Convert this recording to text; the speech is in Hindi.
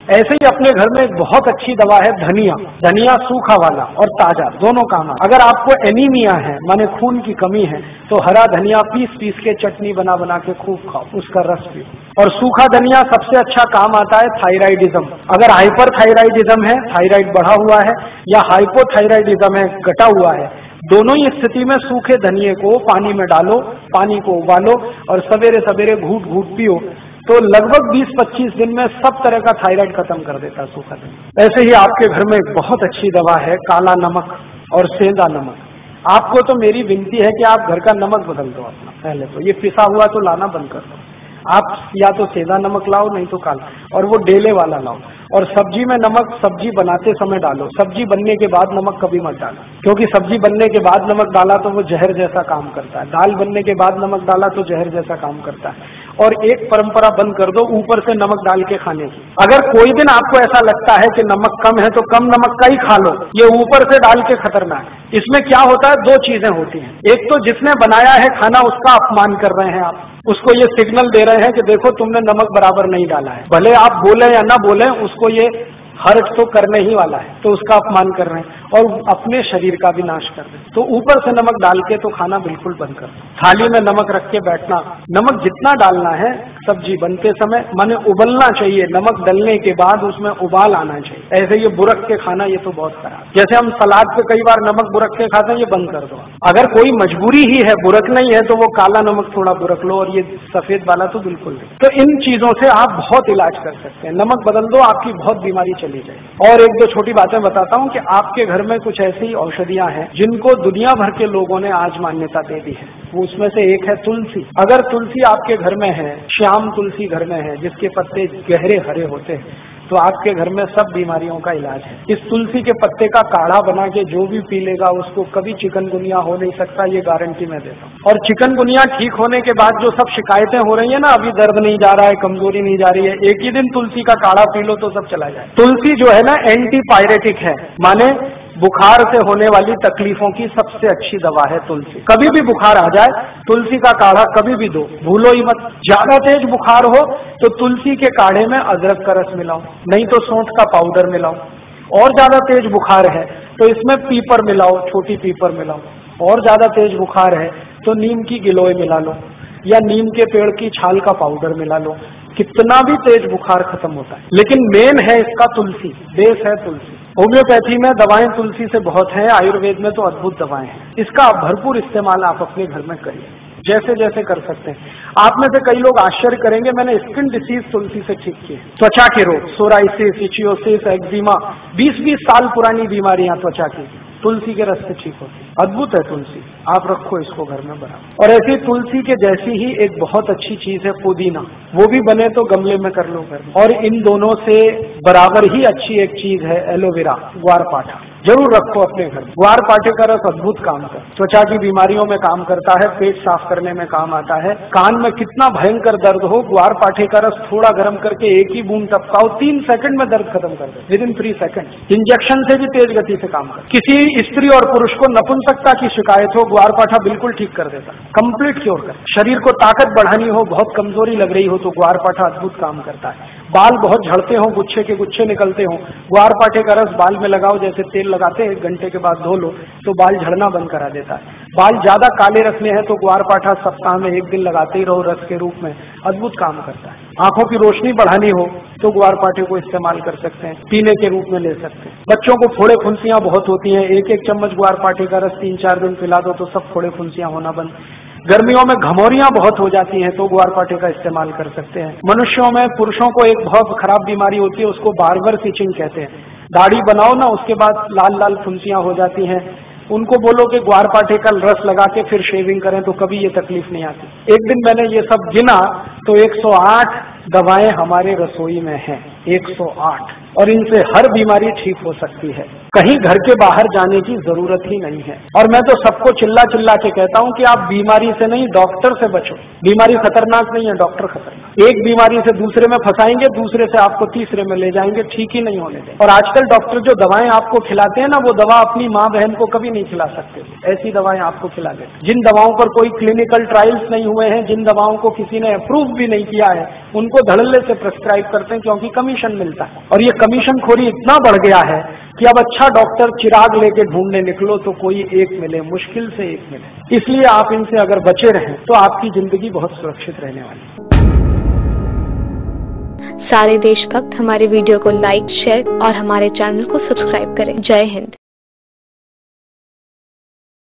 ऐसे ही अपने घर में एक बहुत अच्छी दवा है धनिया। धनिया सूखा वाला और ताजा दोनों काम है। अगर आपको एनीमिया है, माने खून की कमी है, तो हरा धनिया पीस पीस के चटनी बना बना के खूब खाओ, उसका रस पियो। और सूखा धनिया सबसे अच्छा काम आता है थायराइडिज्म। अगर हाइपर थायराइडिज्म है, थायराइड बढ़ा हुआ है, या हाइपोथायराइडिज्म है, घटा हुआ है, दोनों ही स्थिति में सूखे धनिए को पानी में डालो, पानी को उबालो और सवेरे सवेरे घूट घूट पियो, तो लगभग 20-25 दिन में सब तरह का थायराइड खत्म कर देता है सूखा धनिया। ऐसे ही आपके घर में एक बहुत अच्छी दवा है काला नमक और सेंधा नमक। आपको तो मेरी विनती है कि आप घर का नमक बदल दो अपना। पहले तो ये पिसा हुआ तो लाना बंद कर दो, आप या तो सेंधा नमक लाओ, नहीं तो काला, और वो डेले वाला लाओ। और सब्जी में नमक सब्जी बनाते समय डालो, सब्जी बनने के बाद नमक कभी मत डालो, क्योंकि सब्जी बनने के बाद नमक डाला तो वो जहर जैसा काम करता है। दाल बनने के बाद नमक डाला तो जहर जैसा काम करता है। और एक परंपरा बंद कर दो ऊपर से नमक डाल के खाने की। अगर कोई दिन आपको ऐसा लगता है कि नमक कम है तो कम नमक का ही खा लो, ये ऊपर से डाल के खतरनाक है। इसमें क्या होता है, दो चीजें होती हैं। एक तो जिसने बनाया है खाना उसका अपमान कर रहे हैं आप, उसको ये सिग्नल दे रहे हैं कि देखो तुमने नमक बराबर नहीं डाला है। भले आप बोले या ना बोले, उसको ये हर्ट तो करने ही वाला है, तो उसका अपमान कर रहे हैं और अपने शरीर का भी नाश कर रहे हैं। तो ऊपर से नमक डाल के तो खाना बिल्कुल बंद कर दो। थाली में नमक रख के बैठना, नमक जितना डालना है सब्जी बनते समय, माने उबलना चाहिए, नमक डलने के बाद उसमें उबाल आना चाहिए। ऐसे ये बुरक के खाना ये तो बहुत खराब। जैसे हम सलाद पे कई बार नमक बुरक के खाते हैं, ये बंद कर दो। अगर कोई मजबूरी ही है, बुरक नहीं है, तो वो काला नमक थोड़ा बुरक लो, और ये सफेद वाला तो बिल्कुल नहीं। तो इन चीजों से आप बहुत इलाज कर सकते हैं। नमक बदल दो, आपकी बहुत बीमारी चली जाए। और एक दो छोटी बातें बताता हूँ कि आपके घर में कुछ ऐसी औषधियां हैं जिनको दुनिया भर के लोगों ने आज मान्यता दे दी है। वो उसमें से एक है तुलसी। अगर तुलसी आपके घर में है, श्याम तुलसी घर में है जिसके पत्ते गहरे हरे होते हैं, तो आपके घर में सब बीमारियों का इलाज है। इस तुलसी के पत्ते का काढ़ा बना के जो भी पी लेगा उसको कभी चिकनगुनिया हो नहीं सकता, ये गारंटी मैं देता हूँ। और चिकनगुनिया ठीक होने के बाद जो सब शिकायतें हो रही है ना, अभी दर्द नहीं जा रहा है, कमजोरी नहीं जा रही है, एक ही दिन तुलसी का काढ़ा पी लो तो सब चला जाए। तुलसी जो है ना एंटीपायरेटिक है, माने बुखार से होने वाली तकलीफों की सबसे अच्छी दवा है तुलसी। कभी भी बुखार आ जाए, तुलसी का काढ़ा कभी भी दो, भूलो ही मत। ज्यादा तेज बुखार हो तो तुलसी के काढ़े में अदरक का रस मिलाओ, नहीं तो सौंठ का पाउडर मिलाओ। और ज्यादा तेज बुखार है तो इसमें पीपर मिलाओ, छोटी पीपर मिलाओ। और ज्यादा तेज बुखार है तो नीम की गिलोय मिला लो, या नीम के पेड़ की छाल का पाउडर मिला लो। कितना भी तेज बुखार खत्म होता है। लेकिन मेन है इसका तुलसी, बेस है तुलसी। होम्योपैथी में दवाएं तुलसी से बहुत हैं, आयुर्वेद में तो अद्भुत दवाएं हैं। इसका भरपूर इस्तेमाल आप अपने घर में करिए, जैसे जैसे कर सकते हैं। आप में से कई लोग आश्चर्य करेंगे, मैंने स्किन डिसीज तुलसी से ठीक किए। त्वचा के रोग, सोराइसिस, इचियोसिस, एक्जिमा, 20-20 साल पुरानी बीमारियां त्वचा की तुलसी के रस से ठीक होती। अद्भुत है तुलसी, आप रखो इसको घर में बना। और ऐसी तुलसी के जैसी ही एक बहुत अच्छी चीज है पुदीना, वो भी बने तो गमले में कर लो घर में। और इन दोनों से बराबर ही अच्छी एक चीज है एलोवेरा, ग्वारपाठा, जरूर रखो अपने घर। ग्वारपाठे का रस अद्भुत काम करता है, त्वचा की बीमारियों में काम करता है, पेट साफ करने में काम आता है। कान में कितना भयंकर दर्द हो, ग्वारपाठे का रस थोड़ा गर्म करके एक ही बूंद टपकाओ, 3 सेकंड में दर्द खत्म कर दे, विदिन 3 सेकंड। इंजेक्शन से भी तेज गति से काम कर। किसी स्त्री और पुरुष को नपुंसकता की शिकायत हो, ग्वारपाठा बिल्कुल ठीक कर देता, कंप्लीट क्योर कर। शरीर को ताकत बढ़ानी हो, बहुत कमजोरी लग रही हो, तो ग्वारपाठा अद्भुत काम करता है। बाल बहुत झड़ते हो, गुच्छे के गुच्छे निकलते हो, ग्वारपाठे का रस बाल में लगाओ, जैसे तेल लगाते हैं, 1 घंटे के बाद धो लो तो बाल झड़ना बंद करा देता है। बाल ज्यादा काले रखने हैं तो ग्वारपाठा सप्ताह में 1 दिन लगाते ही रहो रस के रूप में, अद्भुत काम करता है। आंखों की रोशनी बढ़ानी हो तो ग्वारपाठे को इस्तेमाल कर सकते हैं, पीने के रूप में ले सकते हैं। बच्चों को फोड़े फुंसियां बहुत होती हैं, 1-1 चम्मच ग्वारपाठे का रस 3-4 दिन पिला दो तो सब फोड़े फुंसियां होना बंद। गर्मियों में घमौरियां बहुत हो जाती हैं तो ग्वारपाठे का इस्तेमाल कर सकते हैं। मनुष्यों में, पुरुषों को एक बहुत खराब बीमारी होती है, उसको बार्बर इचिंग कहते हैं। दाढ़ी बनाओ ना, उसके बाद लाल लाल फुंसियां हो जाती हैं, उनको बोलो कि ग्वारपाठे का रस लगा के फिर शेविंग करें तो कभी ये तकलीफ नहीं आती। एक दिन मैंने ये सब गिना तो 108 दवाएं हमारे रसोई में हैं, 108, और इनसे हर बीमारी ठीक हो सकती है। कहीं घर के बाहर जाने की जरूरत ही नहीं है। और मैं तो सबको चिल्ला चिल्ला के कहता हूं कि आप बीमारी से नहीं, डॉक्टर से बचो। बीमारी खतरनाक नहीं है, डॉक्टर खतरनाक। एक बीमारी से दूसरे में फंसाएंगे, दूसरे से आपको तीसरे में ले जाएंगे, ठीक ही नहीं होने देंगे। और आजकल डॉक्टर जो दवाएं आपको खिलाते हैं ना, वो दवा अपनी माँ बहन को कभी नहीं खिला सकते, ऐसी दवाएं आपको खिला देते। जिन दवाओं पर कोई क्लिनिकल ट्रायल्स नहीं हुए हैं, जिन दवाओं को किसी ने अप्रूव भी नहीं किया है, उनको धड़ल्ले से प्रेस्क्राइब करते हैं क्योंकि कमी कमीशन मिलता है। और ये कमीशन खोरी इतना बढ़ गया है कि अब अच्छा डॉक्टर चिराग लेके ढूंढने निकलो तो कोई एक मिले, मुश्किल से एक मिले। इसलिए आप इनसे अगर बचे रहें तो आपकी जिंदगी बहुत सुरक्षित रहने वाली है। सारे देशभक्त हमारे वीडियो को लाइक, शेयर और हमारे चैनल को सब्सक्राइब करें। जय हिंद।